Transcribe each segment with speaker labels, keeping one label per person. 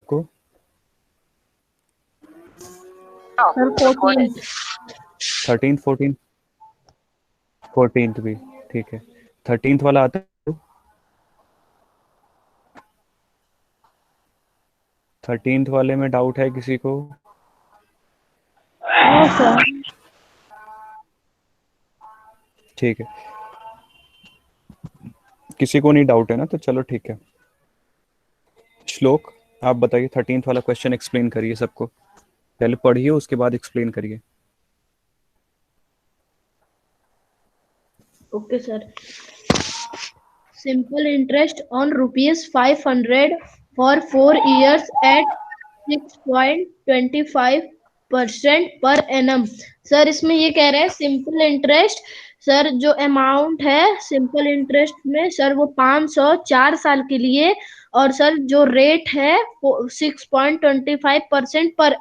Speaker 1: सबको?
Speaker 2: सर 14।
Speaker 1: 13, 14, 14 भी ठीक है। 13 वाला आता है? 13 वाले में डाउट है किसी को?
Speaker 2: No sir.
Speaker 1: ठीक है, किसी को नहीं डाउट है ना, तो चलो ठीक है। श्लोक, आप बताइए 13 वाला क्वेश्चन एक्सप्लेन करिए सबको। पहले पढ़िए, उसके बाद एक्सप्लेन करिए।
Speaker 2: Okay sir. Simple interest on rupees 500 for 4 years at 6.25% per annum। Sir इसमें ये कह रहे हैं सिंपल इंटरेस्ट। सर जो अमाउंट है सिंपल इंटरेस्ट में सर वो 504 साल के लिए, और सर जो रेट है वो 6.25% पर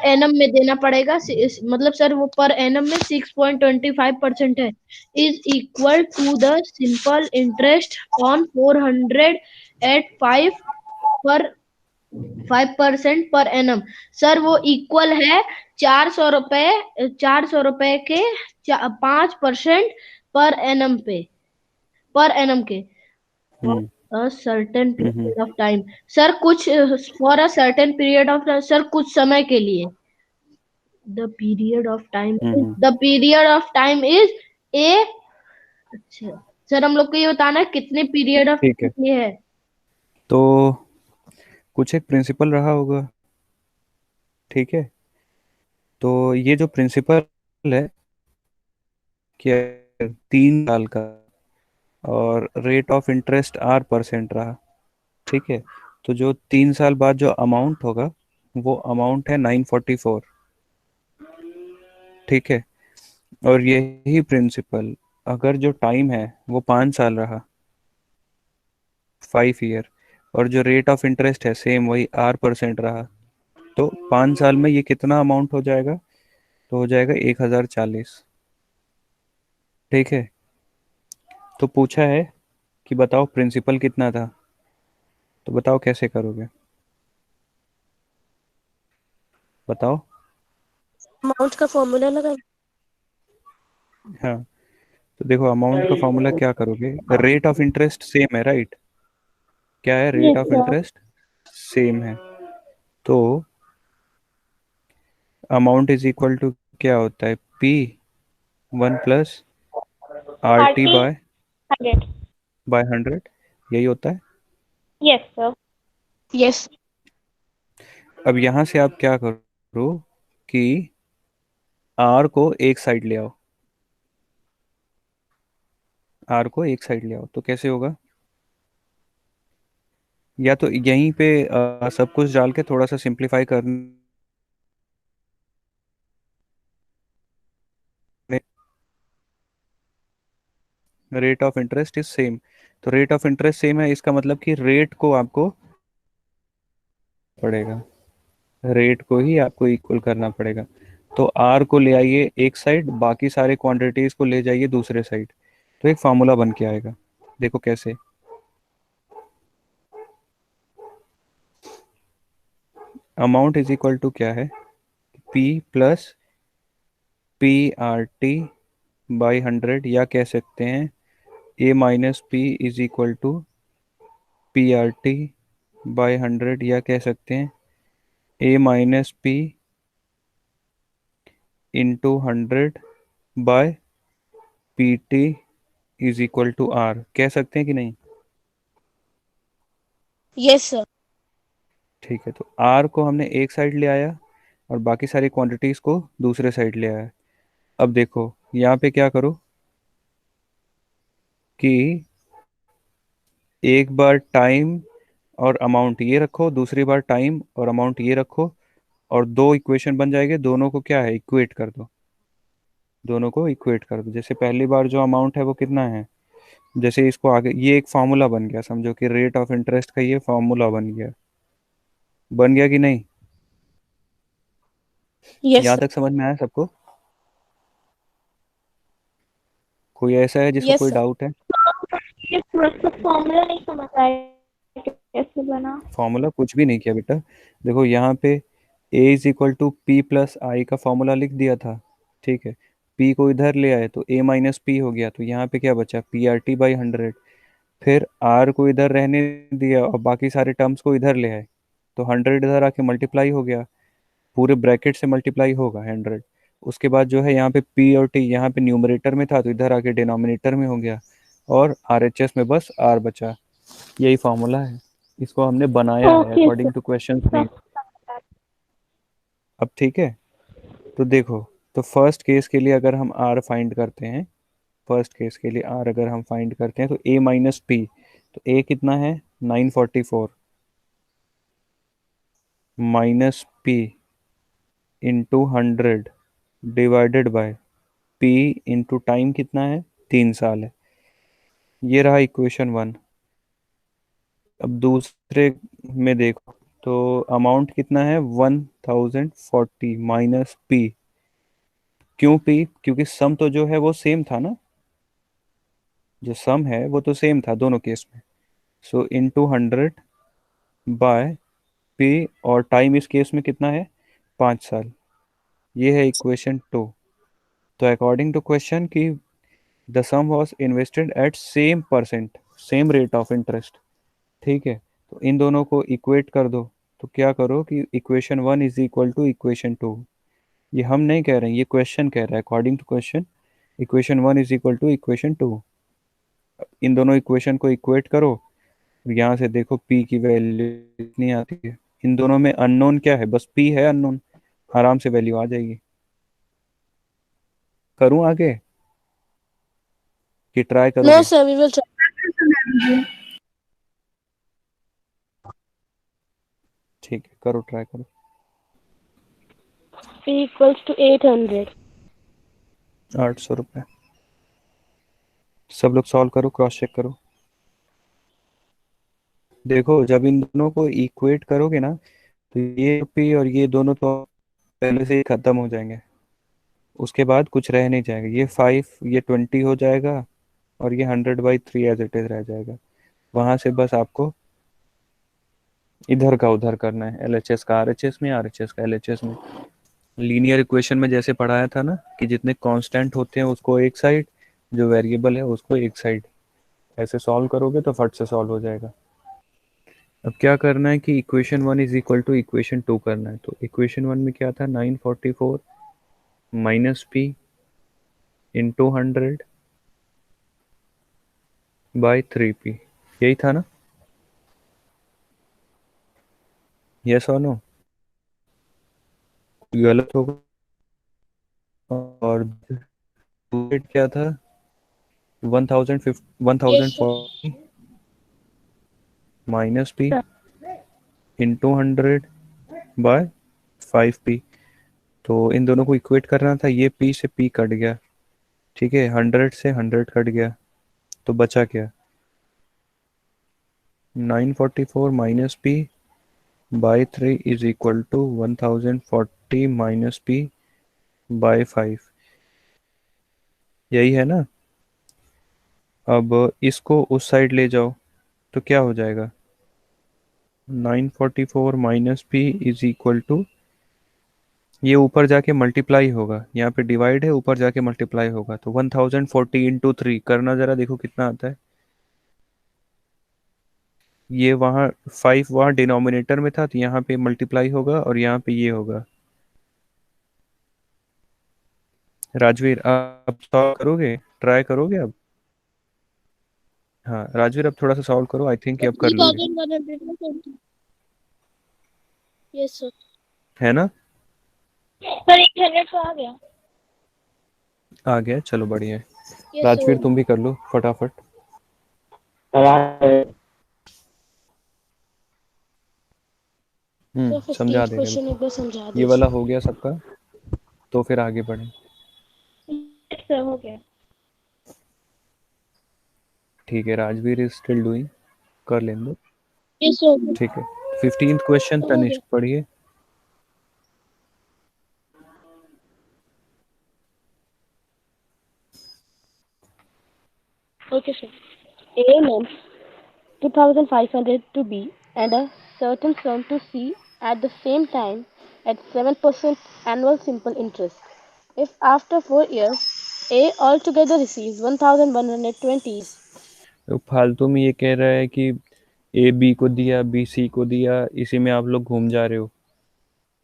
Speaker 2: एनम में देना पड़ेगा। मतलब सर वो पर एनम में 6.25% है, is equal to the simple interest on 400 at 5% पर एनम। सर वो इक्वल है 400 रुपए, 400 रुपए के 5% पर एनम के
Speaker 1: hmm
Speaker 2: a certain
Speaker 1: hmm
Speaker 2: period of time। Sir कुछ for a certain period of, sir कुछ समय के लिए। The period of time
Speaker 1: hmm
Speaker 2: the period of time is a. अच्छा सर, हम लोग को ये बताना है कितने पीरियड ऑफ
Speaker 1: ठीक है,
Speaker 2: टाइम ये है।
Speaker 1: तो कुछ एक प्रिंसिपल रहा होगा, ठीक है। तो ये जो प्रिंसिपल है कि 3 साल का और रेट ऑफ इंटरेस्ट R% रहा, ठीक है। तो जो 3 साल बाद जो अमाउंट होगा वो अमाउंट है 944, ठीक है। और यही प्रिंसिपल अगर जो टाइम है वो 5 साल रहा, 5 ईयर, और जो रेट ऑफ इंटरेस्ट है सेम वही R% रहा, तो 5 साल में ये कितना अमाउंट हो जाएगा? तो हो जाएगा 1040, ठीक है। तो पूछा है कि बताओ प्रिंसिपल कितना था, तो बताओ कैसे करोगे, बताओ।
Speaker 3: अमाउंट का फॉर्मूला लगा।
Speaker 1: हाँ, तो देखो अमाउंट का फॉर्मूला क्या करोगे, रेट ऑफ इंटरेस्ट सेम है, राइट? क्या है? Rate
Speaker 2: yes
Speaker 1: of
Speaker 2: sir.
Speaker 1: Interest same है, तो अमाउंट इज इक्वल टू क्या होता है, P1 + RT
Speaker 3: RT
Speaker 1: बाय
Speaker 3: 100।
Speaker 1: 100, यही होता है।
Speaker 3: Yes sir. यस।
Speaker 1: अब यहाँ से आप क्या करो कि R को एक साइड ले आओ, R को एक साइड ले आओ, तो कैसे होगा? या तो यहीं पे सब कुछ डाल के थोड़ा सा सिंप्लीफाई करने, rate of interest is same, तो रेट ऑफ इंटरेस्ट सेम है, इसका मतलब कि रेट को आपको पड़ेगा, रेट को ही आपको इक्वल करना पड़ेगा। तो आर को ले आइए एक साइड, बाकी सारे क्वांटिटीज को ले जाइए दूसरे साइड, तो एक फार्मूला बन के आएगा। देखो कैसे। अमाउंट इज इक्वल टू क्या है, P + PRT/100, या कह सकते हैं A - P is equal to PRT/100, या कह सकते हैं A - P into 100/PT is equal to R, कह सकते हैं कि नहीं?
Speaker 3: Yes sir.
Speaker 1: ठीक है, तो R को हमने एक साइड ले आया और बाकी सारी क्वांटिटीज को दूसरे साइड ले आया। अब देखो यहाँ पे क्या करो कि एक बार टाइम और अमाउंट ये रखो, दूसरी बार टाइम और अमाउंट ये रखो, और दो इक्वेशन बन जाएंगे, दोनों को क्या है, इक्वेट कर दो। दोनों को इक्वेट कर दो, जैसे पहली बार जो अमाउंट है वो कितना है, जैसे इसको आगे ये एक फार्मूला बन गया, समझो कि रेट ऑफ इंटरेस्ट का ये फार्मूला बन गया, बन गया कि नहीं?
Speaker 3: यस
Speaker 1: यहाँ
Speaker 3: सर।
Speaker 1: तक समझ में आया सबको? कोई ऐसा है जिसको
Speaker 3: यस
Speaker 1: कोई
Speaker 3: सर।
Speaker 1: डाउट है?
Speaker 3: ये थोड़ा सा फॉर्मूला नहीं समझ आया। कैसे बना?
Speaker 1: फॉर्मूला कुछ भी नहीं किया बेटा। देखो यहाँ पे a is equal to P plus I का फॉर्मूला लिख दिया था, ठीक है। p को इधर ले आए तो a माइनस पी हो गया, तो यहाँ पे क्या बचा, पी आर टी बाई 100। फिर r को इधर रहने दिया और बाकी सारे टर्म्स को इधर ले आए, तो 100 इधर आके मल्टीप्लाई हो गया, पूरे ब्रैकेट से मल्टीप्लाई होगा 100। उसके बाद जो है यहाँ पे p और t यहाँ पे न्यूमरेटर में था तो इधर आके डिनोमिनेटर में हो गया, और आर एच एस में बस r बचा। यही फॉर्मूला है, इसको हमने बनाया है
Speaker 3: okay
Speaker 1: according to question
Speaker 3: sir.
Speaker 1: 3। अब ठीक है, तो देखो, तो फर्स्ट केस के लिए अगर हम r फाइंड करते हैं, फर्स्ट केस के लिए r अगर हम फाइंड करते हैं तो a माइनस पी, तो a कितना है 944 minus P into 100 divided by p into time कितना है, 3 साल है। ये रहा इक्वेशन 1। अब दूसरे में देखो, तो अमाउंट कितना है 1040 माइनस पी। क्यों पी, क्योंकि सम तो जो है वो सेम था ना, जो सम है वो तो सेम था दोनों केस में। सो इंटू 100 बाय पी, और टाइम इस केस में कितना है, 5 साल। ये है इक्वेशन 2। तो अकॉर्डिंग टू क्वेश्चन की the sum was invested at same percent, same rate of interest, ठीक है। तो इन दोनों को इक्वेट कर दो। तो क्या करो कि equation 1 is equal to equation 2। ये हम नहीं कह रहे हैं, ये क्वेश्चन कह रहा है according to question, equation 1 is equal to equation 2। इन दोनों इक्वेशन को इक्वेट करो, यहाँ से देखो p की वैल्यू कितनी आती है। इन दोनों में अननोन क्या है, बस p है अननोन, आराम से वैल्यू आ जाएगी। करूं आगे कि ट्राई
Speaker 3: नो
Speaker 1: करोगे?
Speaker 3: सर, वी विल
Speaker 1: ठीक है, करो, ट्राई करो।
Speaker 3: ट्राई। Equals to 800।
Speaker 1: 800 रुपये। सब लोग सॉल्व करो, क्रॉस चेक करो। देखो जब इन दोनों को इक्वेट करोगे ना, तो ये p और ये दोनों तो पहले से ही खत्म हो जाएंगे, उसके बाद कुछ रह नहीं जाएगा। ये 5, ये 20 हो जाएगा, और ये 100/3 एज इट इज रह जाएगा। वहां से बस आपको इधर का उधर करना है, एलएचएस का आरएचएस में, आरएचएस का एलएचएस में। लीनियर इक्वेशन में जैसे पढ़ाया था ना, कि जितने कांस्टेंट होते हैं उसको एक साइड, जो वेरिएबल है उसको एक साइड, ऐसे सॉल्व करोगे तो फट से सॉल्व हो जाएगा। अब क्या करना है कि equation 1 is equal to equation 2 करना है। तो इक्वेशन 1 में क्या था, 944 माइनस पी इंटू 100/3p, यही था ना, यस और नो? गलत होगा। और रेट क्या था, 1040 माइनस पी इंटू 100/5p। तो इन दोनों को इक्वेट करना था, ये p से p कट गया, ठीक है, 100 से 100 कट गया, तो बचा क्या, 944 minus p by 3 is equal to 1040 minus p by 5, यही है ना। अब इसको उस साइड ले जाओ तो क्या हो जाएगा, 944 minus p is equal to, ये ऊपर जाके मल्टीप्लाई होगा, यहाँ पे डिवाइड है, ऊपर जाके मल्टीप्लाई होगा, तो 1040 इंटू 3 करना, जरा देखो कितना आता है। ये वहाँ 5 वहाँ डिनोमिनेटर में था, तो यहाँ पे मल्टीप्लाई होगा और यहाँ पे ये होगा। राजवीर आप सॉल्व करोगे, ट्राई करोगे अब? हाँ राजवीर, अब थोड़ा सा सॉल्व करो, आई थिंक अब कर लोगे,
Speaker 3: 3120। Yes sir.
Speaker 1: है ना?
Speaker 3: सर 800 तो आ गया।
Speaker 1: आ गया, चलो बढ़िया है।
Speaker 3: Yes
Speaker 1: Rajveer
Speaker 3: sir.
Speaker 1: तुम भी कर लो फटाफट।
Speaker 3: सर
Speaker 1: समझा
Speaker 3: 15th
Speaker 1: दे रहे
Speaker 3: क्वेश्चन
Speaker 1: रुको।
Speaker 3: एक बार समझा
Speaker 1: ये वाला
Speaker 3: दीजिए।
Speaker 1: हो गया सबका, तो फिर आगे बढ़ें।
Speaker 3: यस सर, हो गया।
Speaker 1: ठीक है, राजवीर इज स्टिल डूइंग, कर लेंगे।
Speaker 3: यस सर, हो गया।
Speaker 1: ठीक है, 15th क्वेश्चन
Speaker 3: सर, हो गया।
Speaker 1: तनिष्क पढ़िए।
Speaker 3: Okay, sir. A lends 2,500 to B and a certain sum to C at the same time at 7% annual simple interest. If after 4 years A altogether receives 1120,
Speaker 1: तो फालतू में ये कह रहा है कि ए बी को दिया, बी सी को दिया, इसी में आप लोग घूम जा रहे हो।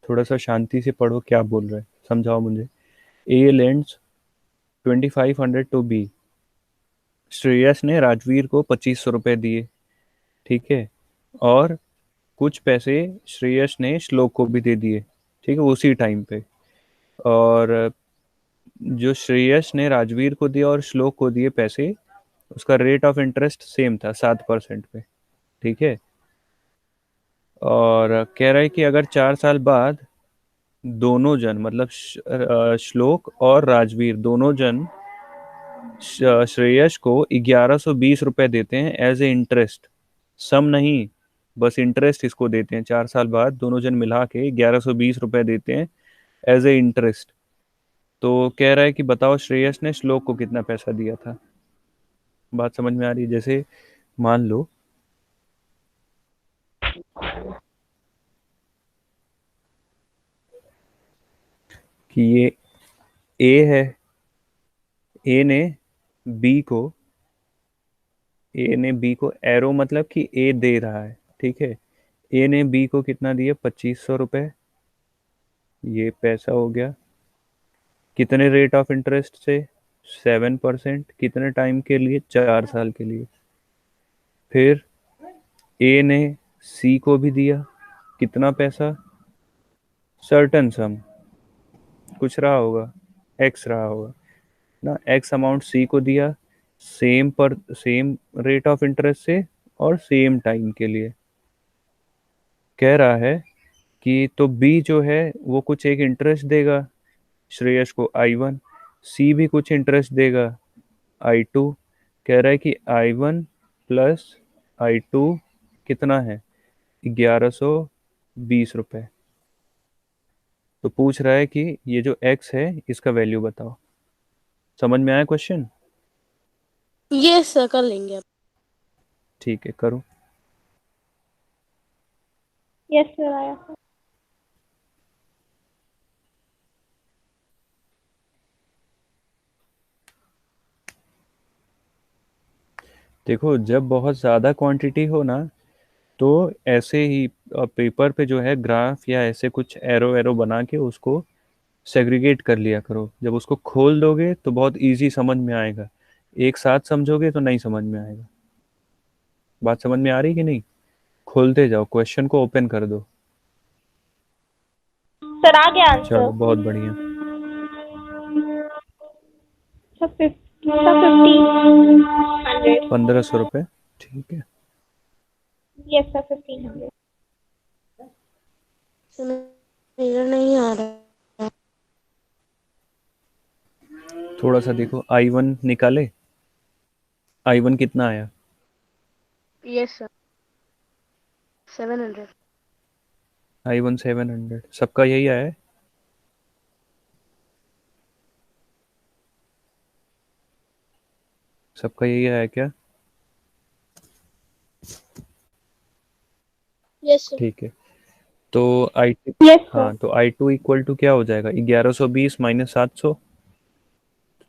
Speaker 1: थोड़ा सा शांति से पढ़ो, क्या बोल रहे हैं समझाओ मुझे। ए लेंड्स 2500 टू बी। श्रेयस ने राजवीर को 2500 रुपये दिए, ठीक है, और कुछ पैसे श्रेयस ने श्लोक को भी दे दिए, ठीक है, उसी टाइम पे। और जो श्रेयस ने राजवीर को दिया और श्लोक को दिए पैसे, उसका रेट ऑफ इंटरेस्ट सेम था 7% पे, ठीक है। और कह रहा है कि अगर 4 साल बाद दोनों जन मतलब श्लोक और राजवीर दोनों जन श्रेयस को 1120 रुपये देते हैं एज ए इंटरेस्ट, सम नहीं, बस इंटरेस्ट इसको देते हैं। 4 साल बाद दोनों जन मिला के 1120 रुपये देते हैं एज ए इंटरेस्ट। तो कह रहा है कि बताओ श्रेयस ने श्लोक को कितना पैसा दिया था। बात समझ में आ रही है? जैसे मान लो कि ये ए है, ए ने बी को ए ने बी को एरो मतलब कि ए दे रहा है, ठीक है। ए ने बी को कितना दिया? 2500 रुपये। ये पैसा हो गया। कितने रेट ऑफ इंटरेस्ट से? 7%। कितने टाइम के लिए? 4 साल के लिए। फिर ए ने सी को भी दिया कितना पैसा? सर्टन सम, कुछ रहा होगा, एक्स रहा होगा ना। एक्स अमाउंट सी को दिया, सेम रेट ऑफ इंटरेस्ट से और सेम टाइम के लिए। कह रहा है कि तो बी जो है वो कुछ एक इंटरेस्ट देगा श्रेयस को, I1। सी भी कुछ इंटरेस्ट देगा, I2। कह रहा है कि I1 प्लस I2 कितना है? 1120 रुपये। तो पूछ रहा है कि ये जो x है इसका वैल्यू बताओ। समझ में आया क्वेश्चन?
Speaker 3: ये सर कर लेंगे अब।
Speaker 1: ठीक है, करो।
Speaker 3: यस सर आया सर।
Speaker 1: देखो, जब बहुत ज़्यादा क्वांटिटी हो ना, तो ऐसे ही पेपर पे जो है ग्राफ या ऐसे कुछ एरो एरो बना के उसको सेग्रीगेट कर लिया करो। जब उसको खोल दोगे तो बहुत इजी समझ में आएगा, एक साथ समझोगे तो नहीं समझ में आएगा। बात समझ में आ रही कि नहीं? खोलते जाओ, क्वेश्चन को ओपन कर दो।
Speaker 3: सर आ गया आंसर।
Speaker 1: चलो, बहुत बढ़िया।
Speaker 3: सर 1500।
Speaker 1: 1500 रुपये, ठीक है।
Speaker 3: Yes sir 1500। मेरा नहीं आ रहा।
Speaker 1: थोड़ा सा देखो, I1 निकाले। I1 कितना आया?
Speaker 3: Yes sir 700।
Speaker 1: I1 700, सबका यही आया है। सबका यही आया क्या?
Speaker 3: Yes sir.
Speaker 1: ठीक है। तो आई
Speaker 3: यस सर।
Speaker 1: हाँ, तो I2 इक्वल टू क्या हो जाएगा? 1120 minus 700,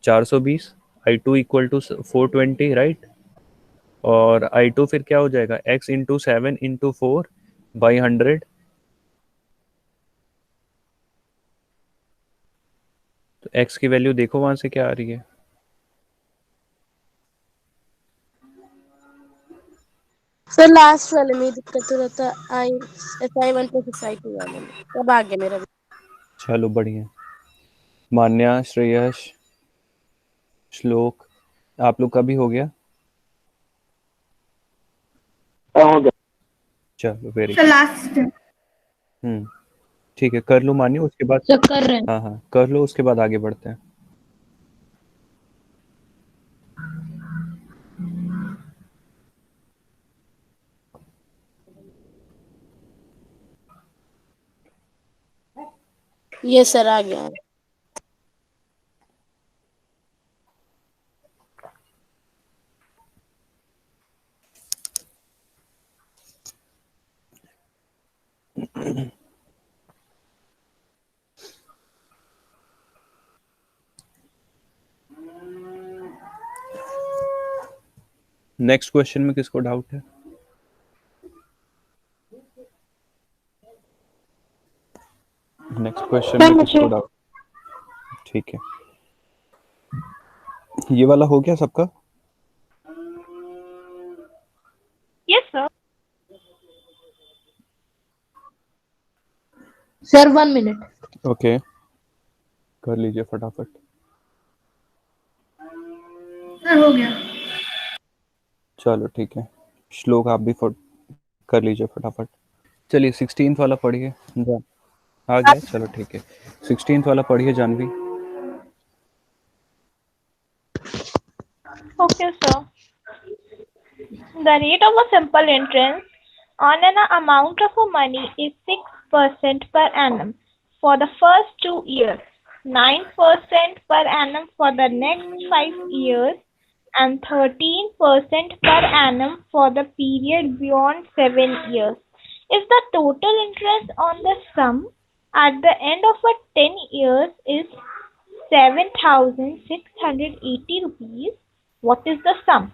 Speaker 1: 420। I2 equal to 420, right. और I2 फिर क्या हो जाएगा? x into 7 into 4/100। तो x की वैल्यू देखो वहां से क्या आ रही है।
Speaker 3: सर लास्ट वाले में दिक्कत हो रहा था। SI1 प्लस SI2 वाले में अब आ गया मेरा।
Speaker 1: चलो बढ़िया। मान्या, श्रेयस, श्लोक, आप लोग का भी हो गया?
Speaker 3: हो गया।
Speaker 1: चलो, वेरी
Speaker 2: सर
Speaker 1: गुड।
Speaker 2: लास्ट
Speaker 1: ठीक है, कर लो मान्य, उसके बाद।
Speaker 2: सर कर रहे हैं।
Speaker 1: हाँ हाँ, कर लो, उसके बाद आगे बढ़ते हैं।
Speaker 3: ये सर आ गया।
Speaker 1: नेक्स्ट क्वेश्चन में किसको डाउट है? नेक्स्ट क्वेश्चन में किसको डाउट? ठीक है, ये वाला हो गया सबका?
Speaker 2: Yes sir. Sir 1 minute.
Speaker 1: Okay, कर लीजिए फटाफट।
Speaker 2: सर हो गया।
Speaker 1: चलो ठीक है, श्लोक आप भी कर लीजिए फटाफट। चलिए 16th वाला पढ़िए। आ गया, चलो ठीक है। 16th वाला पढ़िए Janvi.
Speaker 4: Okay, sir. The rate of a simple interest on an amount of money is 6% per annum for the first 2 years, 9% per annum for the next 5 years, and 13% per annum for the period beyond 7 years. If the total interest on the sum at the end of a 10 years is 7,680 rupees, what is the sum?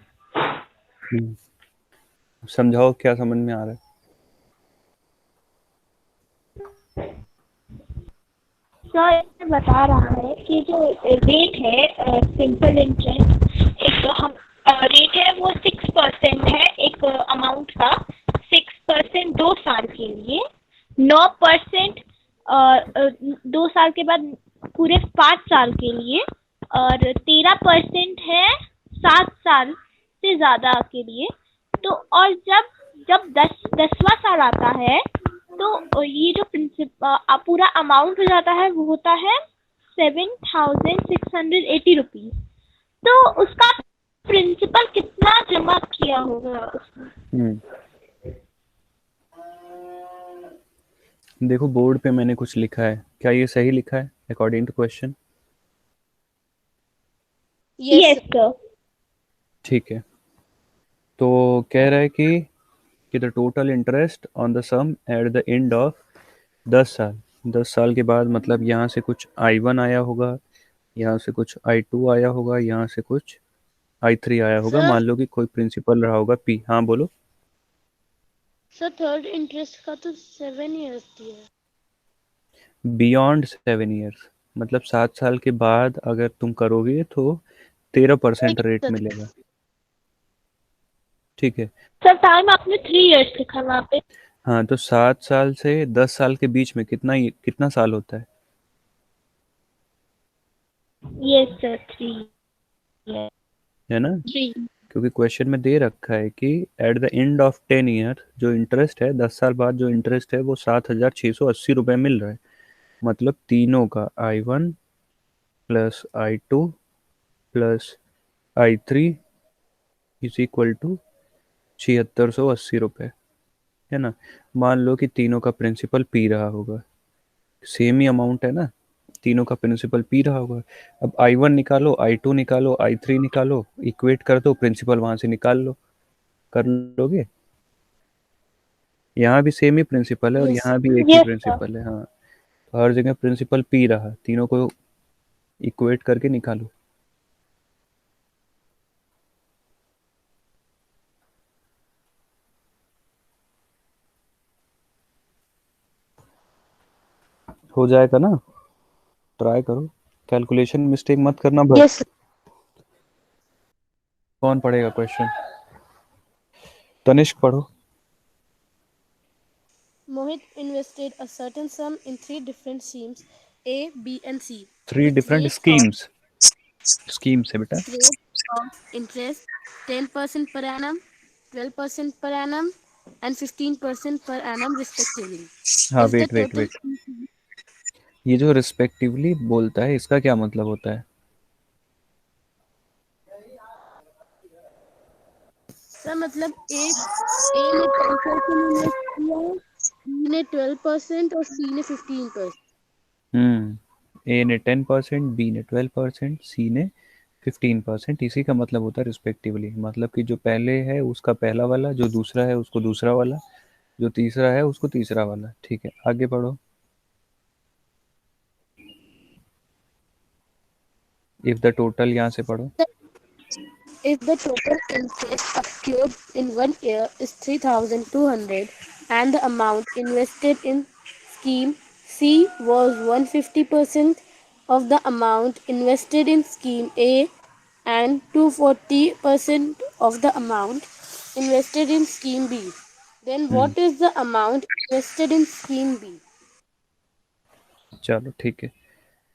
Speaker 1: समझाओ क्या समझ में आ रहा है?
Speaker 4: Sir इसमें बता रहा है कि जो रेट है सिंपल इंटरेस्ट, एक हम रेट है वो 6% है एक अमाउंट का। 6% 2 साल के लिए, 9% 2 साल के बाद पूरे 5 साल के लिए, और 13% है 7 साल से ज्यादा के लिए। तो और जब जब 10वां साल आता है तो ये जो पूरा अमाउंट हो जाता है वो होता है 7,680 रुपीज। तो उसका प्रिंसिपल कितना जमा किया होगा उसमें?
Speaker 1: देखो बोर्ड पे मैंने कुछ लिखा है, क्या ये सही लिखा है according to question?
Speaker 4: Yes sir.
Speaker 1: ठीक है, तो कह रहा है कि the total interest on the sum at the end of 10 साल। 10 साल के बाद मतलब यहाँ से कुछ I1 आया होगा, यहाँ से कुछ I2 आया होगा, यहाँ से कुछ I3 आया होगा। मान लो कि कोई प्रिंसिपल रहा होगा P। हाँ बोलो।
Speaker 3: सर थर्ड इंटरेस्ट का तो 7 ईयर्स दिया है।
Speaker 1: बियॉन्ड 7 ईयर्स मतलब 7 साल के बाद अगर तुम करोगे तो 13% रेट मिलेगा। ठीक है
Speaker 4: सर टाइम आपने 3 इयर्स लिखा वहाँ पे।
Speaker 1: हाँ, तो 7 साल से 10 साल के बीच में कितना साल होता है?
Speaker 4: यस सर 3
Speaker 1: है ना?
Speaker 4: 3।
Speaker 1: क्योंकि क्वेश्चन में दे रखा है कि eight the end of 10 year जो इंटरेस्ट है, 10 साल बाद जो इंटरेस्ट है वो 7,680 रुपये मिल रहा है। मतलब तीनों का I1 plus I2 plus I3 is equal to 7,680 रुपये, है ना? मान लो कि तीनों का प्रिंसिपल पी रहा होगा, सेम ही अमाउंट है ना, तीनों का प्रिंसिपल पी रहा होगा। अब I1 निकालो, I2 निकालो, I3 निकालो, इक्वेट कर दो, प्रिंसिपल वहां से निकाल लो। कर लोगे? यहाँ भी सेम ही प्रिंसिपल है और
Speaker 3: यस
Speaker 1: यहाँ भी एक ही
Speaker 4: यस सर।
Speaker 1: प्रिंसिपल है। हाँ, तो हर जगह प्रिंसिपल पी रहा, तीनों को इक्वेट करके निकालो। हो जाएगा ना? ट्राई करो, कैलकुलेशन मिस्टेक मत करना बस।
Speaker 3: यस
Speaker 1: कौन पढ़ेगा क्वेश्चन? तनिष्क पढ़ो।
Speaker 3: Mohit invested a certain sum in 3 different schemes A, B and C
Speaker 1: 3
Speaker 3: with
Speaker 1: different
Speaker 3: rates of
Speaker 1: schemes है बेटा।
Speaker 3: interest 10% per annum, 12% per annum and 15% per annum respectively.
Speaker 1: हाँ
Speaker 3: If the
Speaker 1: weight weight
Speaker 3: total
Speaker 1: weight, ये जो respectively बोलता है इसका क्या मतलब होता है?
Speaker 3: सर मतलब एक A ने 10% इन्वेस्ट किया, B ने 12% और C ने 15%।
Speaker 1: ए ने 10%, बी ने 12%, सी ने 15%। इसी का मतलब होता है रिस्पेक्टिवली, मतलब कि जो पहले है उसका पहला वाला, जो दूसरा है उसको दूसरा वाला, जो तीसरा है उसको तीसरा वाला। ठीक है, आगे बढ़ो। इफ द टोटल यहाँ से पढ़ो।
Speaker 3: If the total interest accrued in 1 year is 3,200 and the amount invested in scheme C was 150% of the amount invested in scheme A and 240% of the amount invested in scheme B, then what is the amount invested in scheme B?
Speaker 1: चलो ठीक है।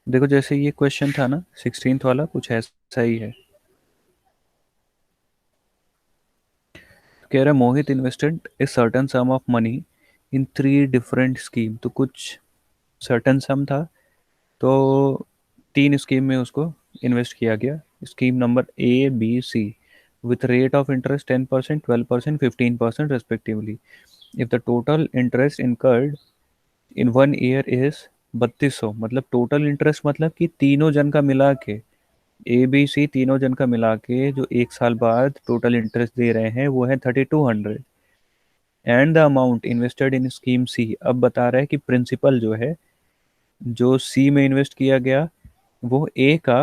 Speaker 1: देखो जैसे ये question था ना 16th वाला, कुछ ऐसा ही है। कह रहा है Mohit invested a certain sum of money in 3 different scheme. तो कुछ सर्टेन सम था, तो 3 स्कीम में उसको इन्वेस्ट किया गया। Scheme number A B C with rate of interest 10%, 12%, 15% respectively. If the total interest incurred in 1 year is 3200, मतलब टोटल इंटरेस्ट मतलब कि तीनों जन का मिला के, ए बी सी तीनों जन का मिला के जो 1 साल बाद टोटल इंटरेस्ट दे रहे हैं वो है 3200। And the amount invested in scheme C, अब बता रहा है कि प्रिंसिपल जो है जो सी में इन्वेस्ट किया गया वो ए का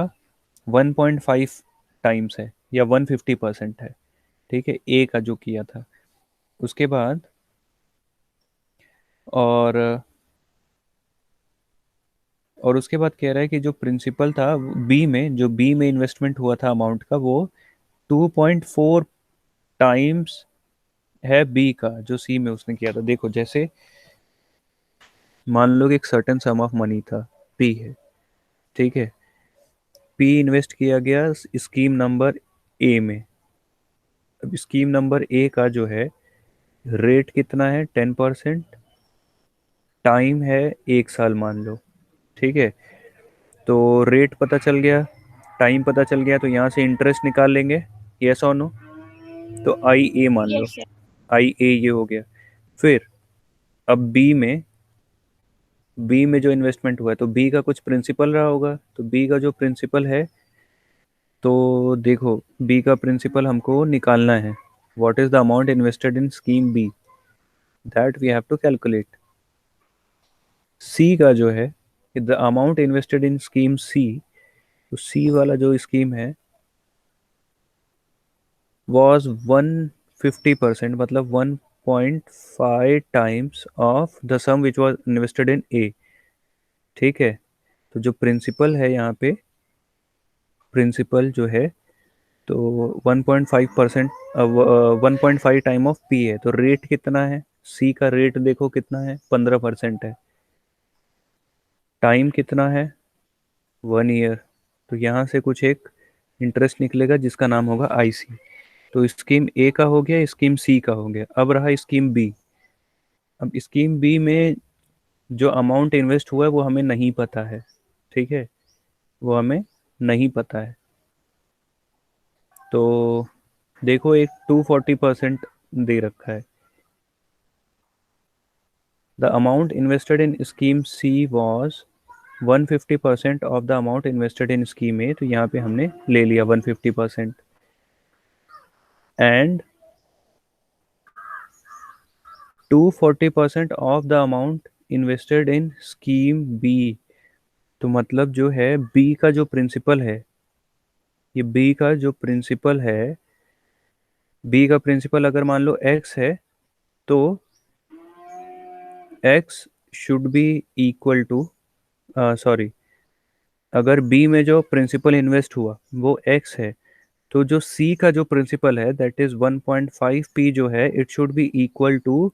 Speaker 1: 1.5 टाइम्स है या 150% है। ठीक है, ए का जो किया था। उसके बाद और उसके बाद कह रहा है कि जो प्रिंसिपल था बी में, जो बी में इन्वेस्टमेंट हुआ था अमाउंट का, वो 2.4 टाइम्स है बी का जो सी में उसने किया था। देखो जैसे मान लो कि एक सर्टेन सम ऑफ मनी था, पी है, ठीक है, पी इन्वेस्ट किया गया स्कीम नंबर ए में। अब स्कीम नंबर ए का जो है रेट कितना है 10%, टाइम है 1 साल मान लो। ठीक है, तो रेट पता चल गया, टाइम पता चल गया, तो यहाँ से इंटरेस्ट निकाल लेंगे, यस और नो। तो आई ए मान लो,
Speaker 4: यस सर।
Speaker 1: आई ए ये हो गया। फिर अब बी में जो इन्वेस्टमेंट हुआ है तो बी का कुछ प्रिंसिपल रहा होगा, तो बी का जो प्रिंसिपल है, तो देखो बी का प्रिंसिपल हमको निकालना है। What is the amount invested in scheme B, that we have to calculate. C का जो है the amount invested in scheme C, तो सी वाला जो स्कीम है वॉज 150%, मतलब 1.5 times of the sum which was invested in A. ठीक है, तो जो प्रिंसिपल है यहाँ पे, प्रिंसिपल जो है तो 1.5%, 1.5 टाइम ऑफ पी है, तो रेट कितना है, सी का रेट देखो कितना है, 15% है। टाइम कितना है, 1 ईयर, तो यहाँ से कुछ एक इंटरेस्ट निकलेगा जिसका नाम होगा आईसी। तो स्कीम ए का हो गया, स्कीम सी का हो गया, अब रहा स्कीम बी। अब स्कीम बी में जो अमाउंट इन्वेस्ट हुआ है वो हमें नहीं पता है। ठीक है, वो हमें नहीं पता है। तो देखो एक 240% दे रखा है। The amount invested in scheme C was 150% of the amount invested in scheme A, तो यहाँ पे हमने ले लिया 150%। And 240% of the amount invested in scheme B, तो मतलब जो है बी का जो प्रिंसिपल है, ये बी का जो प्रिंसिपल है, बी का प्रिंसिपल अगर मान लो एक्स है, तो x should be equal to, sorry, अगर बी में जो प्रिंसिपल इन्वेस्ट हुआ वो एक्स है, तो जो सी का जो प्रिंसिपल है दैट इज 1.5 पी जो है, it should be equal to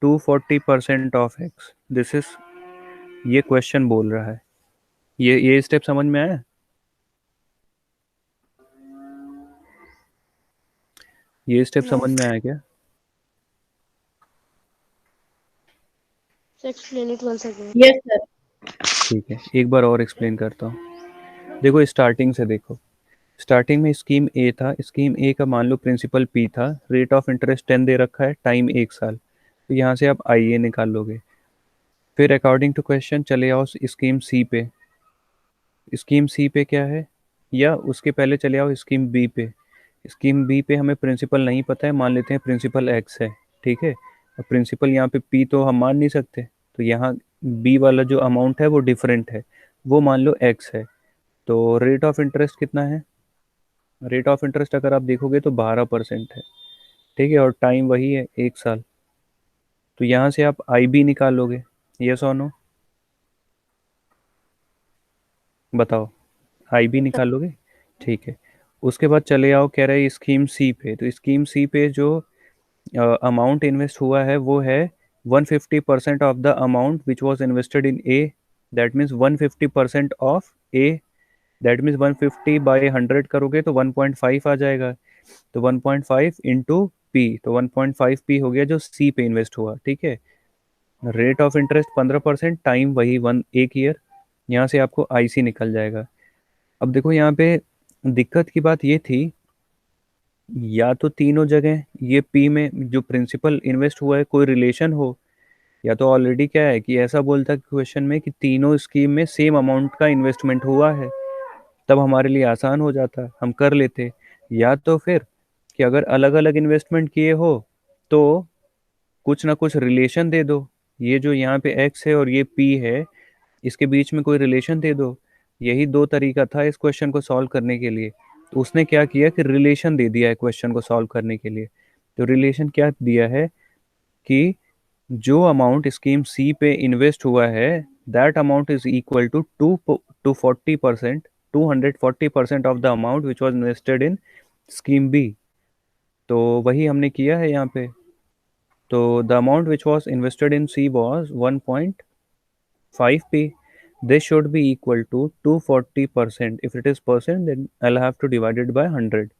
Speaker 1: 240% of x. This is, ये क्वेश्चन बोल रहा है। ये स्टेप समझ में आया? ये स्टेप समझ में आया क्या?
Speaker 3: Explain it once again.
Speaker 2: Yes sir.
Speaker 1: ठीक है, एक बार और एक्सप्लेन करता हूँ। देखो स्टार्टिंग से देखो, स्टार्टिंग में स्कीम ए था, स्कीम ए का मान लो प्रिंसिपल पी था, रेट ऑफ इंटरेस्ट 10 दे रखा है, टाइम 1 साल, तो यहाँ से आप आई ए निकाल लोगे। फिर अकॉर्डिंग टू क्वेश्चन चले आओ स्कीम सी पे। स्कीम सी पे क्या है, या उसके पहले चले आओ स्कीम बी पे। स्कीम बी पे हमें प्रिंसिपल नहीं पता है, मान लेते हैं प्रिंसिपल एक्स है। ठीक है, अब प्रिंसिपल यहाँ पे पी तो हम मान नहीं सकते, तो यहाँ बी वाला जो अमाउंट है वो डिफरेंट है, वो मान लो एक्स है। तो रेट ऑफ इंटरेस्ट कितना है, रेट ऑफ इंटरेस्ट अगर आप देखोगे तो 12% है, ठीक है, और टाइम वही है 1 साल। तो यहाँ से आप आई बी निकालोगे, यस और नो, बताओ, आई बी निकालोगे, ठीक है। उसके बाद चले आओ, कह रहे हैं स्कीम सी पे, तो स्कीम सी पे जो अमाउंट इन्वेस्ट हुआ है वो है 150% of the amount which was invested in A, that means 150% of A, that means 150 by 100 करोगे तो 1.5 आ जाएगा, तो 1.5 इंटू पी, तो 1.5 पी हो गया जो सी पे इन्वेस्ट हुआ, ठीक है। रेट ऑफ इंटरेस्ट 15%, टाइम वही 1 ईयर, यहाँ से आपको आईसी निकल जाएगा। अब देखो यहाँ पे दिक्कत की बात ये थी, या तो तीनों जगह ये पी में जो प्रिंसिपल इन्वेस्ट हुआ है कोई रिलेशन हो, या तो ऑलरेडी क्या है कि ऐसा बोलता क्वेश्चन में कि तीनों स्कीम में सेम अमाउंट का इन्वेस्टमेंट हुआ है, तब हमारे लिए आसान हो जाता, हम कर लेते। या तो फिर कि अगर अलग अलग इन्वेस्टमेंट किए हो तो कुछ ना कुछ रिलेशन दे दो, ये जो यहाँ पे एक्स है और ये पी है, इसके बीच में कोई रिलेशन दे दो। यही दो तरीका था इस क्वेश्चन को सॉल्व करने के लिए। तो उसने क्या किया कि रिलेशन दे दिया है क्वेश्चन को सॉल्व करने के लिए। तो रिलेशन क्या दिया है कि जो अमाउंट स्कीम सी पे इन्वेस्ट हुआ है that amount is equal to 240%, 240% of the amount which was invested in scheme B. तो वही हमने किया है यहाँ पे। तो the amount which was invested in C was 1.5p. This should be equal to 240%. If it is percent, then I'll have to divide it by 100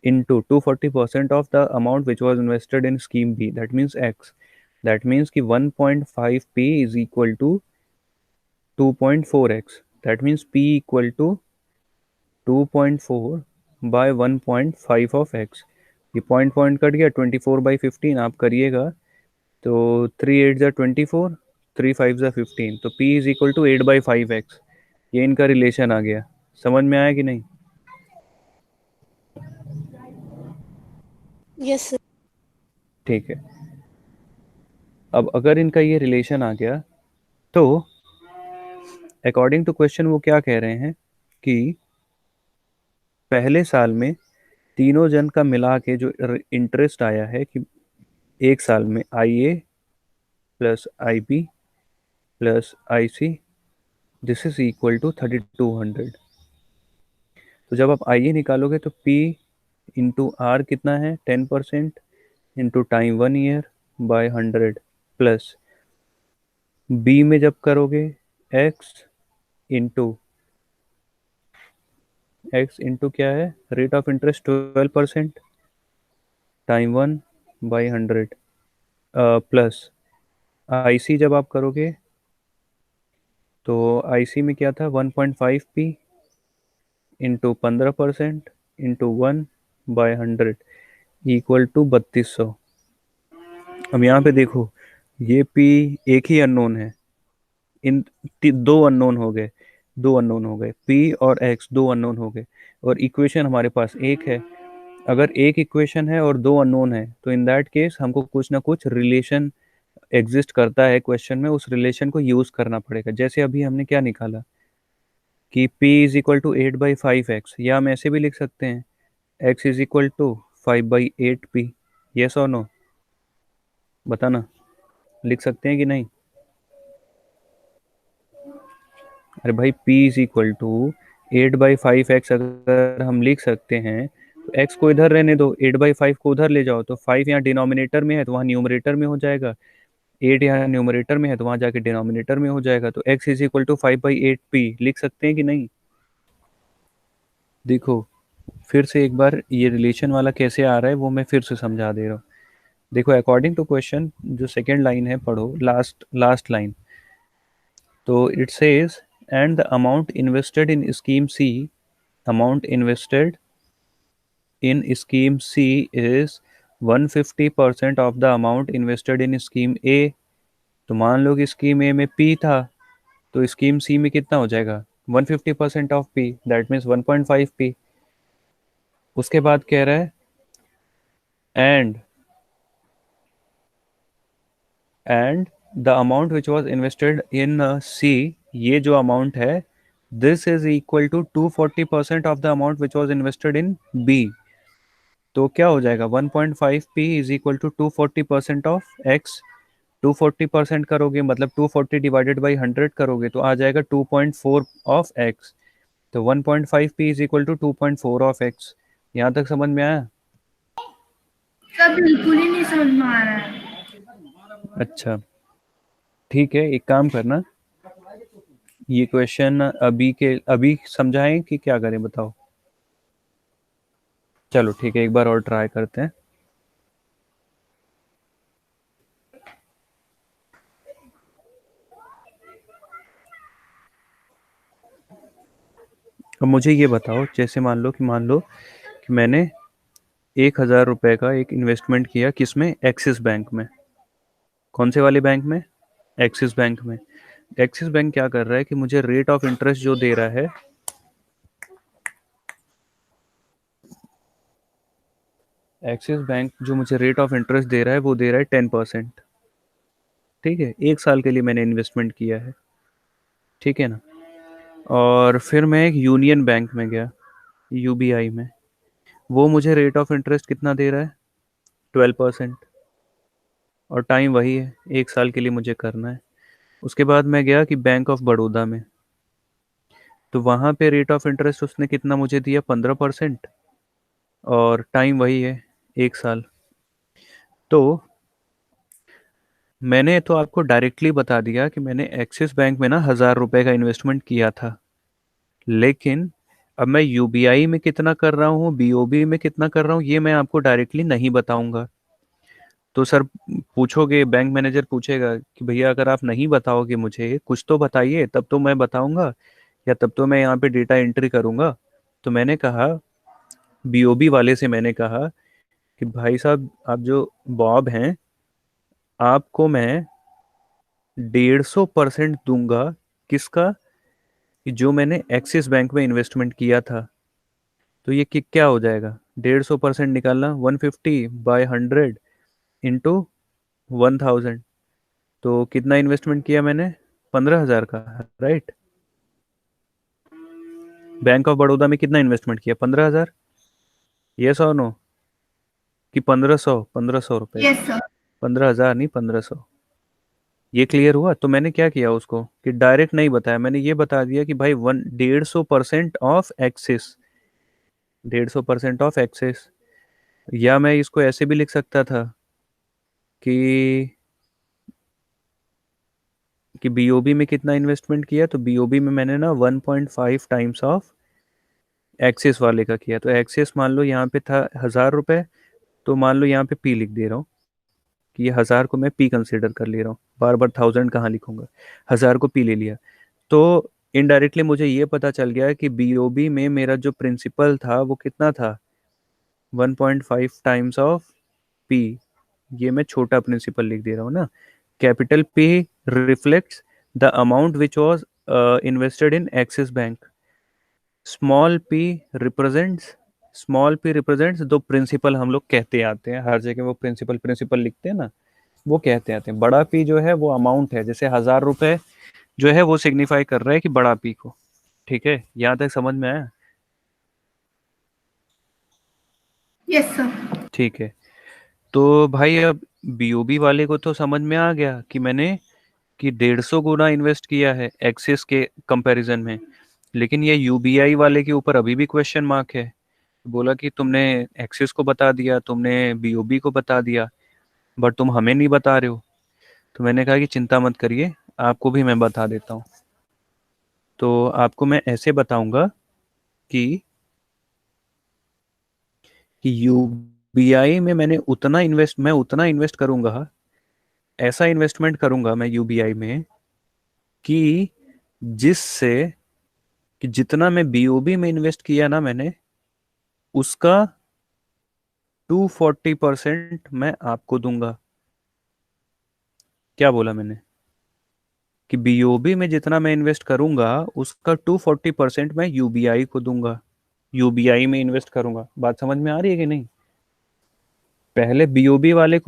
Speaker 1: into 240% of the amount which was invested in scheme B. That means X. That means कि 1.5p is equal to 2.4x. That means p equal to 2.4 by 1.5 of x. ये point point cut गया, 24/15 आप करिएगा तो 3 8 ज़ा 24, 3 5 ज़ा 15, तो p is equal to 8/5x। ये इनका रिलेशन आ गया, समझ में आया कि नहीं?
Speaker 3: Yes, sir.
Speaker 1: ठीक है। अब अगर इनका ये रिलेशन आ गया तो अकॉर्डिंग टू क्वेश्चन वो क्या कह रहे हैं कि पहले साल में तीनों जन का मिला के जो इंटरेस्ट आया है कि एक साल में I A plus I B plus I C, this is equal to 3200। तो जब आप आई ए निकालोगे तो पी इंटू आर कितना है 10% into time 1 year by 100 plus B में जब करोगे एक्स इंटू क्या है rate of interest 12% time 1/100 plus I C जब आप करोगे तो आई सी में क्या था 1.5p into 15% into 1/100 equal to 3200। अब यहाँ पे देखो ये p एक ही अननोन है, इन दो अननोन हो गए, p और x दो अननोन हो गए, और इक्वेशन हमारे पास एक है। अगर एक इक्वेशन है और दो अननोन है तो इन दैट केस हमको कुछ ना कुछ रिलेशन एग्जिस्ट करता है क्वेश्चन में, उस रिलेशन को यूज करना पड़ेगा। जैसे अभी हमने क्या निकाला कि p is equal to 8/5x, या हम ऐसे भी लिख सकते हैं x is equal to 5/8p। Yes और नो, बताना, लिख सकते हैं कि नहीं? अरे भाई p is equal to 8/5x अगर हम लिख सकते हैं तो x को इधर रहने दो, 8/5 को उधर ले जाओ, तो 5 यहाँ डिनोमिनेटर में है तो वहाँ न्यूमरेटर में हो जाएगा, 8 यहाँ न्यूमरेटर में है तो वहाँ जाके डिनोमिनेटर में हो जाएगा। तो x is equal to 5/8p लिख सकते हैं कि नहीं? देखो फिर से एक बार ये रिलेशन वाला कैसे आ रहा है वो मैं फिर से समझा दे रहा हूँ। देखो अकॉर्डिंग टू क्वेश्चन जो सेकेंड लाइन है पढ़ो, लास्ट लाइन। तो it says and the amount invested in scheme C, amount invested in scheme C is 150% of the amount invested in scheme A. तो मान लो कि स्कीम ए में पी था तो स्कीम सी में कितना हो जाएगा 150% of P, that means 1.5p। उसके बाद कह रहा है and the amount which was invested in C, ये जो अमाउंट है this is equal to 240% of the amount which was invested in B. तो क्या हो जाएगा 1.5p is equal to 240% of x. 240% करोगे मतलब 240 डिवाइडेड बाई 100 करोगे तो आ जाएगा 2.4 ऑफ एक्स। तो 1.5p is equal to 2.4 of x. यहाँ तक समझ में आया?
Speaker 2: सब बिल्कुल ही नहीं समझ में आ रहा है।
Speaker 1: अच्छा ठीक है, एक काम करना, ये क्वेश्चन अभी समझाएं कि क्या करें बताओ? चलो ठीक है, एक बार और ट्राई करते हैं। अब मुझे ये बताओ, जैसे मान लो कि मैंने 1,000 रुपए का एक इन्वेस्टमेंट किया, किसमें? एक्सिस बैंक में। कौन से वाले बैंक में? एक्सिस बैंक में। एक्सिस बैंक क्या कर रहा है कि मुझे रेट ऑफ इंटरेस्ट जो दे रहा है, एक्सिस बैंक जो मुझे रेट ऑफ इंटरेस्ट दे रहा है वो दे रहा है 10%। ठीक है, 1 साल के लिए मैंने इन्वेस्टमेंट किया है, ठीक है ना? और फिर मैं एक यूनियन बैंक में गया, यूबीआई में, वो मुझे रेट ऑफ इंटरेस्ट कितना दे रहा है? 12%। और टाइम वही है, 1 साल के लिए मुझे करना है। उसके बाद मैं गया कि बैंक ऑफ बड़ौदा में, तो वहाँ पे रेट ऑफ इंटरेस्ट उसने कितना मुझे दिया? 15%। और टाइम वही है, 1 साल। तो मैंने तो आपको डायरेक्टली बता दिया कि मैंने एक्सिस बैंक में ना 1,000 रुपए का इन्वेस्टमेंट किया था, लेकिन अब मैं यूबीआई में कितना कर रहा हूँ, बीओबी में कितना कर रहा हूँ, ये मैं आपको डायरेक्टली नहीं बताऊंगा। तो सर पूछोगे, बैंक मैनेजर पूछेगा कि भैया अगर आप नहीं बताओगे मुझे कुछ तो बताइए, तब तो मैं बताऊंगा, या तब तो मैं यहाँ पे डेटा एंट्री करूंगा। तो मैंने कहा, बीओबी वाले से मैंने कहा कि भाई साहब आप जो बॉब हैं, आपको मैं 150% दूंगा। किसका? कि जो मैंने एक्सिस बैंक में इन्वेस्टमेंट किया था। तो ये क्या हो जाएगा? 150% निकालना, 150/100 इंटू 1,000। तो कितना इन्वेस्टमेंट किया मैंने? 15,000 का, राइट? बैंक ऑफ बड़ौदा में कितना इन्वेस्टमेंट किया? 15,000। यस और नो? कि 1,500? 1,500 रुपए?
Speaker 2: Yes sir.
Speaker 1: 15,000 नहीं, 1,500। ये क्लियर हुआ? तो मैंने क्या किया उसको कि डायरेक्ट नहीं बताया, मैंने ये बता दिया कि भाई 150% ऑफ एक्सिस, 150% ऑफ एक्सिस। या मैं इसको ऐसे भी लिख सकता था कि बीओबी में कितना इन्वेस्टमेंट किया, तो बीओबी में मैंने ना 1.5 टाइम्स ऑफ एक्सिस वाले का किया। तो एक्सिस मान लो यहाँ पे था 1,000 रुपए, तो मान लो यहाँ पे पी लिख दे रहा हूँ कि ये 1,000 को मैं पी कंसिडर कर ले रहा हूँ, बार बार 1,000 कहाँ लिखूंगा, 1,000 को पी ले लिया। तो इनडायरेक्टली मुझे ये पता चल गया कि बीओबी में मेरा जो प्रिंसिपल था वो कितना था? 1.5 टाइम्स ऑफ पी। ये मैं छोटा प्रिंसिपल लिख दे रहा हूँ ना। Capital P reflects the amount which was invested in axis bank. Small P represents दो प्रिंसिपल, हम लोग कहते आते हैं हर जगह, वो प्रिंसिपल प्रिंसिपल लिखते हैं ना, वो कहते आते हैं। बड़ा पी जो है वो अमाउंट है, जैसे 1,000 रुपए जो है वो सिग्निफाई कर रहा है कि बड़ा पी को। ठीक है, यहाँ तक समझ में आया?
Speaker 2: Yes sir.
Speaker 1: ठीक है, तो भाई अब बीओबी वाले को तो समझ में आ गया कि मैंने कि 150 गुना इन्वेस्ट किया है एक्सिस के कंपैरिजन में। लेकिन ये यूबीआई वाले के ऊपर अभी भी क्वेश्चन मार्क है। बोला कि तुमने एक्सिस को बता दिया, तुमने बीओबी को बता दिया, बट तुम हमें नहीं बता रहे हो। तो मैंने कहा कि चिंता मत करिए, आपको भी मैं बता देता हूँ। तो आपको मैं ऐसे बताऊंगा कि यूबीआई में मैं उतना इन्वेस्ट करूंगा, ऐसा इन्वेस्टमेंट करूंगा मैं यूबीआई में कि जिससे कि जितना मैं बीओबी में इन्वेस्ट किया ना मैंने, उसका 240% मैं आपको दूंगा। क्या बोला मैंने? कि बीओबी में जितना मैं इन्वेस्ट करूंगा उसका 240% मैं यूबीआई को दूंगा। यूबीआई में इन्वेस्ट करूंगा। बात समझ में आ रही है कि नहीं? पहले बीओबी वाले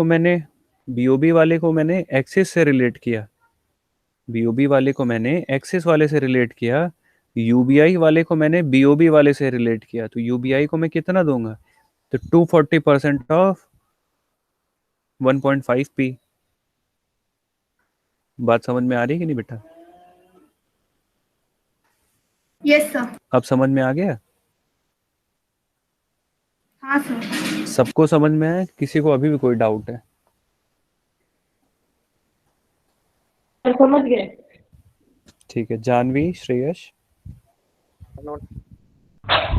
Speaker 1: को मैंने एक्सिस से रिलेट किया, बीओबी वाले को मैंने एक्सिस वाले से रिलेट किया। यूबीआई वाले को मैंने बीओबी वाले से रिलेट किया, तो यूबीआई को मैं कितना दूंगा, तो 240% ऑफ 1.5p। बात समझ में आ रही है कि नहीं बेटा?
Speaker 5: Yes sir.
Speaker 1: अब समझ में आ गया?
Speaker 5: हाँ सर।
Speaker 1: सबको समझ में आया? किसी को अभी भी कोई डाउट है?
Speaker 2: समझ गए।
Speaker 1: ठीक है, जानवी, श्रेयस,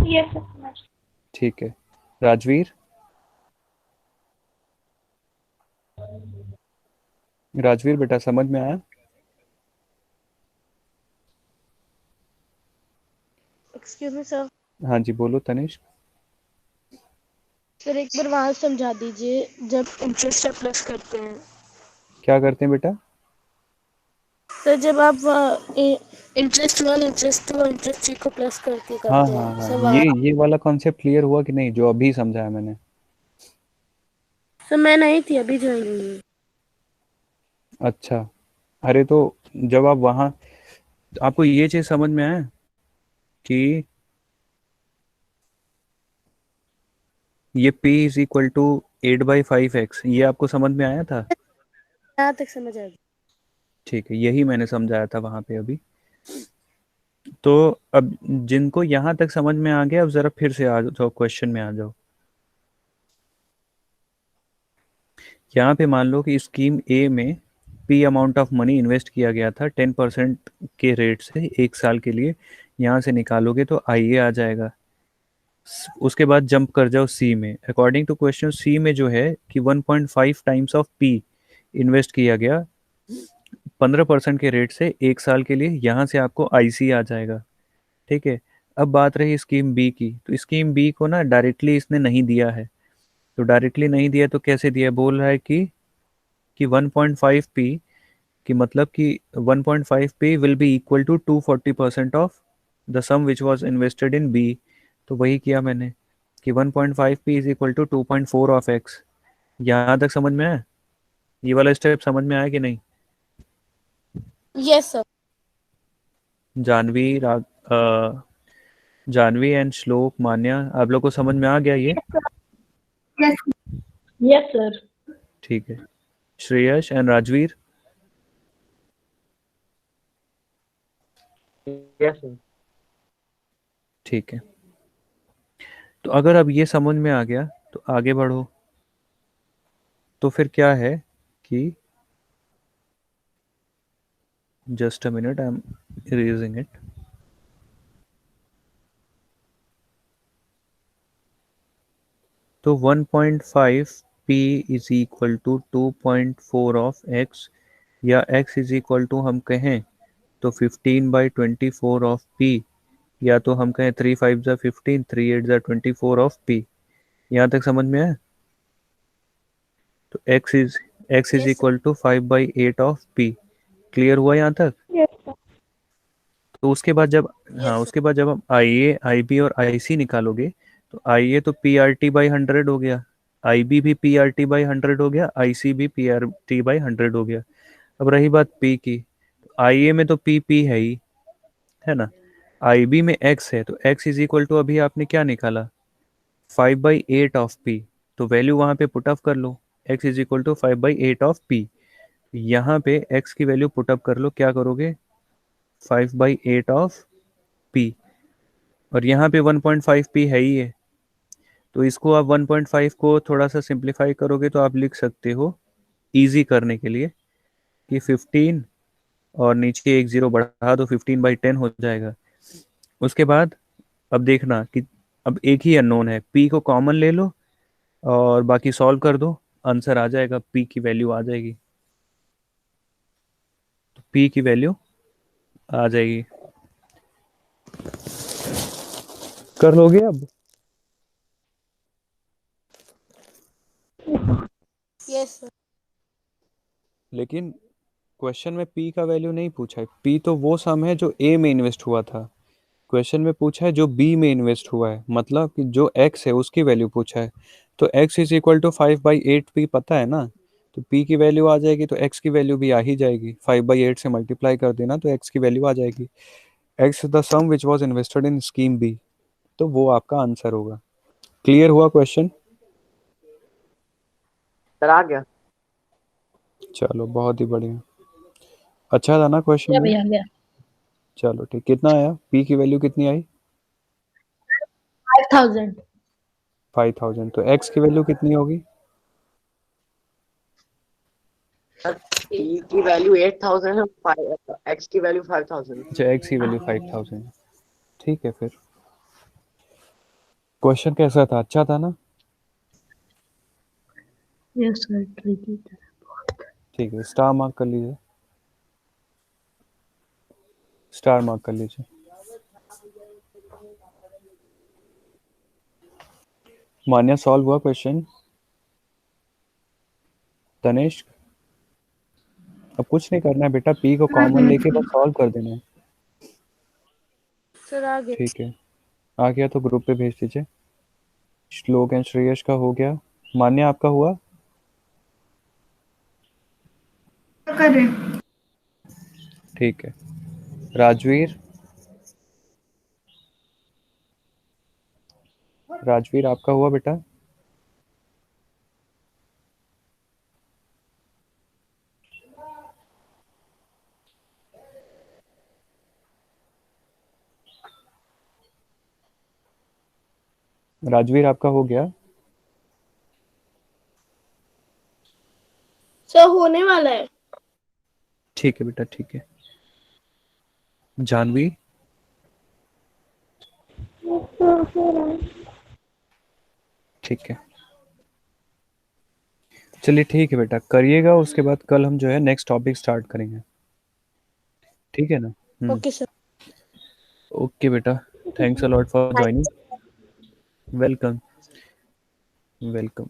Speaker 4: यस सर।
Speaker 1: ठीक है, राजवीर, राजवीर बेटा समझ में आया?
Speaker 3: Excuse me sir.
Speaker 1: हाँ जी बोलो तनिष्क।
Speaker 3: सर एक बार वहाँ समझा दीजिए, जब इंटरेस्ट अप्लाई करते हैं।
Speaker 1: क्या करते हैं बेटा?
Speaker 3: सर जब आप interest one, interest two, interest three को प्लस करके
Speaker 1: हाँ
Speaker 3: करते
Speaker 1: हाँ
Speaker 3: हैं
Speaker 1: हाँ,
Speaker 3: सर,
Speaker 1: ये वाला कॉन्सेप्ट क्लियर हुआ कि नहीं, जो अभी समझाया मैंने?
Speaker 3: सर मैं नहीं थी, अभी ज्वाइन हुई हूँ।
Speaker 1: अच्छा, अरे तो जब आप वहाँ, आपको ये चीज़ समझ में आया कि ये p is equal to 8/5x, ये आपको समझ में आया था?
Speaker 3: यहाँ तक समझ आ गई।
Speaker 1: ठीक है, यही मैंने समझाया था वहाँ पे अभी। तो अब जिनको यहाँ तक समझ में आ गया, अब ज़रा फिर से आ जाओ, क्वेश्चन में आ जाओ। यहाँ पे मान लो कि स्कीम ए में p amount of money invest किया गया था 10% के रेट से 1 साल के लिए। यहाँ से निकालोगे तो आई आ जाएगा। उसके बाद जंप कर जाओ सी में। अकॉर्डिंग टू क्वेश्चन, सी में जो है कि 1.5 टाइम्स ऑफ पी इन्वेस्ट किया गया 15% के रेट से 1 साल के लिए, यहाँ से आपको आईसी आ जाएगा। ठीक है, अब बात रही स्कीम बी की, तो स्कीम बी को ना डायरेक्टली इसने नहीं दिया है। तो डायरेक्टली नहीं दिया तो कैसे दिया, बोल रहा है कि 1.5 पी, कि मतलब कि 1.5 p will be equal to 240% of the sum which was invested in B. तो वही किया मैंने कि 1.5 p is equal to 2.4 of x. यहाँ तक समझ में आया? ये वाला स्टेप समझ में आया कि नहीं?
Speaker 3: Yes sir.
Speaker 1: Janvi, Janvi and Shlok, Manya, आप लोग को समझ में आ गया ये?
Speaker 5: यस।
Speaker 2: Yes sir.
Speaker 1: ठीक है, Shreyas and Rajveer,
Speaker 6: yes sir.
Speaker 1: ठीक है। तो अगर अब ये समझ में आ गया तो आगे बढ़ो। तो फिर क्या है कि just a minute, I am erasing it. तो 1.5 p is equal to 2.4 of x, या x इज इक्वल टू हम कहें तो 15/24 ऑफ p, या तो हम कहें 3 5 जा 15, 3 8 जा 24 ऑफ p। यहाँ तक समझ में आया? तो x is
Speaker 3: yes sir.
Speaker 1: Equal to 5/8 of p। Clear हुआ यहाँ तक?
Speaker 4: Yes sir.
Speaker 1: तो उसके बाद जब, हाँ
Speaker 3: यस सर।
Speaker 1: उसके बाद जब हम आई ए, आई बी और आई सी निकालोगे, तो आई ए तो पी आर टी बाई 100 हो गया, आई बी भी पी आर टी बाई 100 हो गया, आई सी भी पी आर टी बाई 100 हो गया। अब रही बात पी की, आई ए में तो पी पी है ना, आई बी में एक्स है, तो एक्स इज इक्वल टू अभी आपने क्या निकाला, 5/8 ऑफ पी। तो वैल्यू वहां पे पुट अप कर लो, x is equal to 5/8 of P. यहाँ पे एक्स की वैल्यू पुट अप कर लो, क्या करोगे, 5/8 ऑफ पी, और यहाँ पे 1.5 पी है ही है। तो इसको आप 1.5 को थोड़ा सा सिंप्लीफाई करोगे तो आप लिख सकते हो, इजी करने के लिए, कि 15 और नीचे एक जीरो बढ़ा दो, 15/10 हो जाएगा। उसके बाद अब देखना कि अब एक ही अननोन है, पी को कॉमन ले लो और बाकी सॉल्व कर दो, आंसर आ जाएगा, पी की वैल्यू आ जाएगी। तो पी की वैल्यू आ जाएगी। कर लोगे अब?
Speaker 3: Yes sir.
Speaker 1: लेकिन क्वेश्चन में पी का वैल्यू नहीं पूछा है, पी तो वो सम है जो ए में इन्वेस्ट हुआ था। क्वेश्चन में पूछा है जो बी में इन्वेस्ट हुआ है, मतलब कि जो एक्स है उसकी वैल्यू पूछा है। तो x is equal to 5/8 p पता है ना, तो पी की वैल्यू आ जाएगी, तो एक्स की वैल्यू भी आ ही जाएगी, 5/8 से मल्टीप्लाई कर देना तो एक्स की वैल्यू आ जाएगी। x the sum which was invested in scheme B, तो वो आपका आंसर होगा। क्लियर हुआ क्वेश्चन?
Speaker 6: सर आ गया।
Speaker 1: चलो बहुत ही बढ़िया, अच्छा था ना क्वेश्चन
Speaker 2: गया
Speaker 1: ये?
Speaker 2: भैया गया।
Speaker 1: चलो ठीक, कितना आया? p की वैल्यू कितनी आई?
Speaker 2: 5000।
Speaker 1: 5000। तो x की वैल्यू कितनी होगी?
Speaker 6: सर p की वैल्यू 8000 है, x की वैल्यू 5000।
Speaker 1: अच्छा, x की वैल्यू 5000। ठीक है, फिर क्वेश्चन कैसा था? अच्छा था ना?
Speaker 2: यस सर, ट्रिकी था।
Speaker 1: ठीक है, स्टार मार्क कर लीजिए, स्टार मार्क कर लीजिए। मान्या, सॉल्व हुआ क्वेश्चन? तनिष्क, अब कुछ नहीं करना है बेटा, p को कॉमन लेके बस सॉल्व कर देना है।
Speaker 3: सर आ गया।
Speaker 1: ठीक है, आ गया तो ग्रुप पे भेज दीजिए। श्लोक एंड श्रेयस का हो गया। मान्या, आपका हुआ?
Speaker 5: कर रहे हैं।
Speaker 1: ठीक है। राजवीर, राजवीर आपका हुआ बेटा? राजवीर आपका हो गया?
Speaker 2: सर होने वाला है।
Speaker 1: ठीक है बेटा, ठीक है। जानवी, ठीक है। चलिए ठीक है बेटा, करिएगा, उसके बाद कल हम जो है नेक्स्ट टॉपिक स्टार्ट करेंगे, ठीक है ना?
Speaker 3: Okay sir.
Speaker 1: ओके बेटा, thanks a lot for joining. Welcome, welcome.